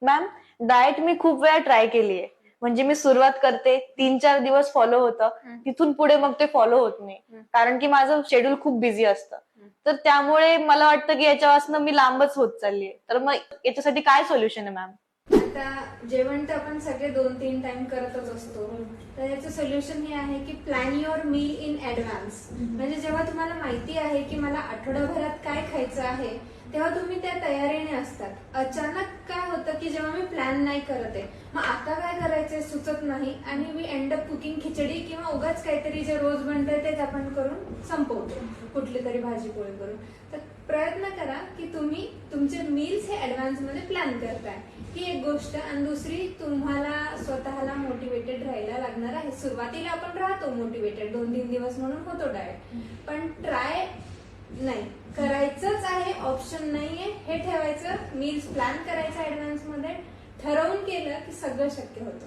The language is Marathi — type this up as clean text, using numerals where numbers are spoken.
मॅम, डाएट मी खूप वेळा ट्राय केली आहे. म्हणजे मी सुरुवात करते, 3-4 दिवस फॉलो होतं. तिथून पुढे मग ते फॉलो होत नाही. कारण की माझं शेड्यूल खूप बिझी असतं. तर त्यामुळे मला वाटतं की याच्यापासून मी लांबच होत चाललीये. तर मग याच्यासाठी काय सोल्युशन आहे मॅम? आता जेवण तर आपण सगळे 2-3 टाइम करतच असतो. तर याचं सोल्युशन हे आहे की plan your meal in advance. म्हणजे जेव्हा तुम्हाला माहिती आहे की मला आठवडाभरात काय खायचं आहे, तेव्हा तुम्ही त्या तयारीने असतात. अचानक काय होतं की जेव्हा मी प्लॅन नाही करत आहे, मग आता काय करायचंय सुचत नाही आणि वी एंड अप कुकिंग खिचडी किंवा उगाच काहीतरी जे रोज बनतंय तेच आपण करून संपवतो, कुठली तरी भाजी पोळी करून. तर प्रयत्न करा की तुम्ही तुमचे मील्स हे ऍडव्हान्स मध्ये प्लॅन करताय, ही एक गोष्ट. आणि दुसरी, तुम्हाला स्वतःला मोटिवेटेड राहायला लागणार आहे. सुरुवातीला आपण राहतो मोटिवेटेड, 2-3 दिवस म्हणून होतो डाएट, पण ट्राय नाही करायचंच आहे, ऑप्शन नाहीये हे ठेवायचं. मील्स प्लॅन करायचं ऍडव्हान्स मध्ये, ठरवून केलं की सगळं शक्य होतं.